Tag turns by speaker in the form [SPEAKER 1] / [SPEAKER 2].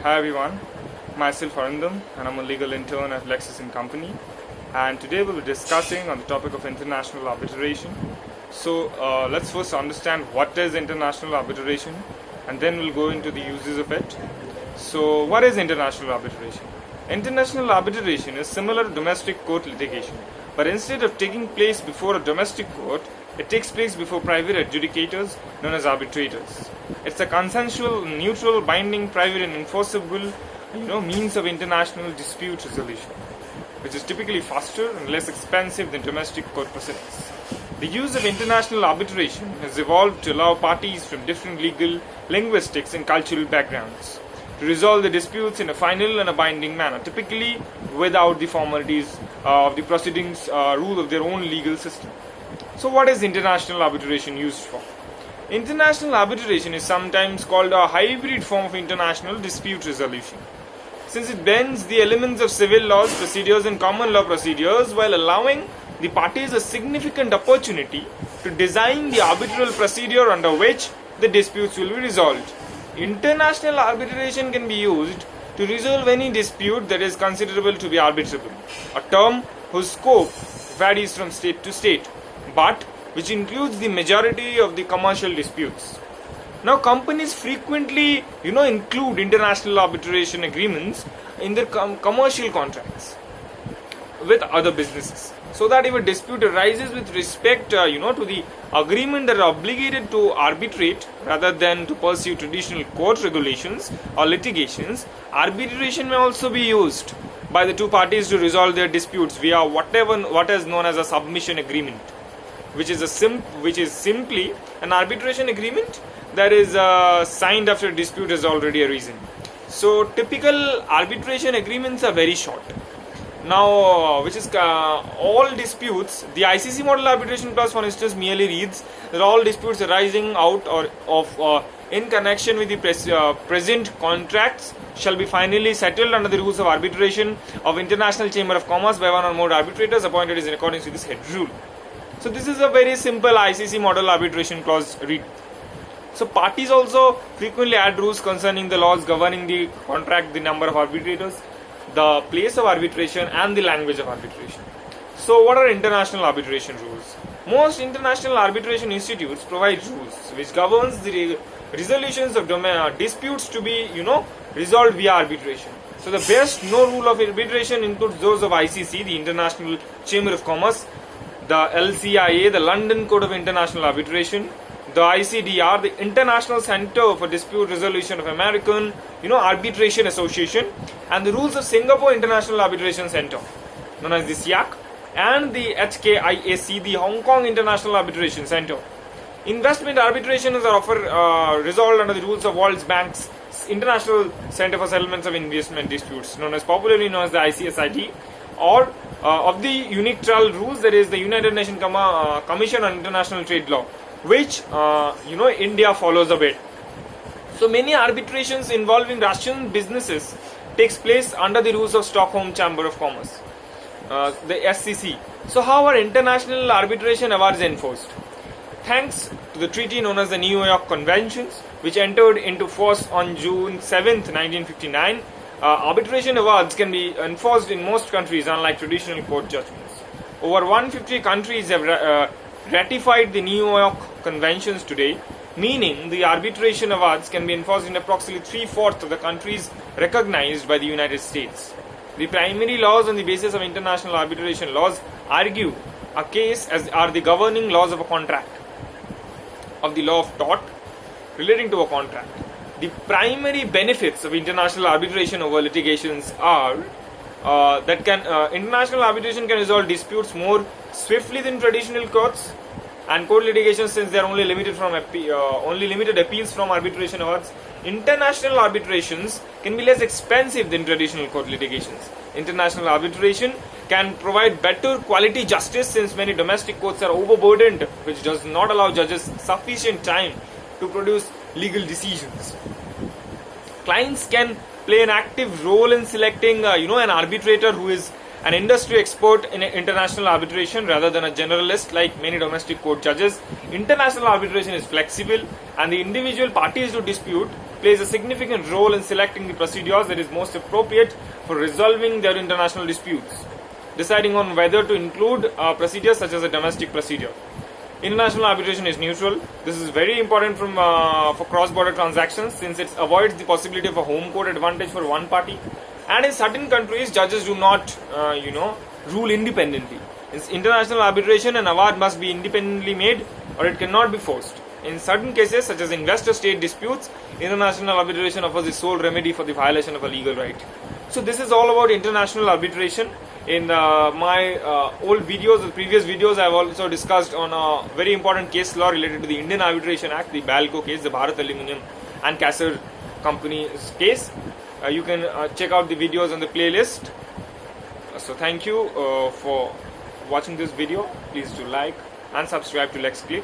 [SPEAKER 1] Hi everyone, myself Arindam and I'm a legal intern at Lexis & Company, and today we'll be discussing on the topic of international arbitration. So let's first understand what is international arbitration and then we'll go into the uses of it. So what is international arbitration? International arbitration is similar to domestic court litigation, but instead of taking place before a domestic court, it takes place before private adjudicators known as arbitrators. It's a consensual, neutral, binding, private and enforceable means of international dispute resolution, which is typically faster and less expensive than domestic court proceedings. The use of international arbitration has evolved to allow parties from different legal, linguistics and cultural backgrounds to resolve the disputes in a final and a binding manner, typically without the formalities of the proceedings rule of their own legal system. So what is international arbitration used for? International arbitration is sometimes called a hybrid form of international dispute resolution, since it blends the elements of civil laws, procedures and common law procedures while allowing the parties a significant opportunity to design the arbitral procedure under which the disputes will be resolved. International arbitration can be used to resolve any dispute that is considerable to be arbitrable, a term whose scope varies from state to state, but which includes the majority of the commercial disputes. Now, companies frequently, include international arbitration agreements in their commercial contracts with other businesses, so that if a dispute arises with respect, to the agreement, that are obligated to arbitrate rather than to pursue traditional court regulations or litigations, arbitration may also be used by the two parties to resolve their disputes via what is known as a submission agreement, which is simply an arbitration agreement that is signed after a dispute has already arisen. So typical arbitration agreements are very short. Now, which is all disputes. The ICC model arbitration clause, for instance, merely reads that all disputes arising out or of in connection with the present contracts shall be finally settled under the rules of arbitration of International Chamber of Commerce by one or more arbitrators appointed in accordance with this head rule. So this is a very simple ICC model arbitration clause read. So parties also frequently add rules concerning the laws governing the contract, the number of arbitrators, the place of arbitration and the language of arbitration. So what are international arbitration rules? Most international arbitration institutes provide rules which governs the resolutions of disputes to be resolved via arbitration. So the best known rule of arbitration includes those of ICC, the International Chamber of Commerce, the LCIA, the London Code of International Arbitration, the ICDR, the International Center for Dispute Resolution of American, Arbitration Association, and the rules of Singapore International Arbitration Center, known as the SIAC, and the HKIAC, the Hong Kong International Arbitration Center. Investment arbitrations are often resolved under the rules of World Bank's International Center for Settlements of Investment Disputes, popularly known as the ICSID, or of the UNITRAL rules, that is the United Nations Commission on International Trade Law, which India follows a bit. So many arbitrations involving Russian businesses takes place under the rules of Stockholm Chamber of Commerce, the SCC. So how are international arbitration awards enforced? Thanks to the treaty known as the New York Conventions, which entered into force on June 7th, 1959, arbitration awards can be enforced in most countries, unlike traditional court judgments. Over 150 countries have ratified the New York Conventions today, meaning the arbitration awards can be enforced in approximately 3/4 of the countries recognized by the United States. The primary laws on the basis of international arbitration laws argue a case as are the governing laws of a contract, of the law of tort relating to a contract. The primary benefits of international arbitration over litigations are international arbitration can resolve disputes more swiftly than traditional courts and court litigation, since they are only limited appeals from arbitration awards. International arbitrations can be less expensive than traditional court litigations. International arbitration can provide better quality justice, since many domestic courts are overburdened, which does not allow judges sufficient time to produce legal decisions. Clients can play an active role in selecting an arbitrator who is an industry expert in international arbitration rather than a generalist like many domestic court judges. International arbitration is flexible and the individual parties to dispute plays a significant role in selecting the procedures that is most appropriate for resolving their international disputes, deciding on whether to include procedures such as a domestic procedure. International arbitration is neutral. This is very important for cross-border transactions, since it avoids the possibility of a home court advantage for one party. And in certain countries, judges do not, rule independently. In international arbitration, an award must be independently made, or it cannot be forced. In certain cases, such as investor-state disputes, international arbitration offers the sole remedy for the violation of a legal right. So this is all about international arbitration. In my old videos, the previous videos, I have also discussed on a very important case law related to the Indian Arbitration Act, the BALCO case, the Bharat Aluminium and Kassar Company's case. You can check out the videos on the playlist. So thank you for watching this video. Please do like and subscribe to Lex Click.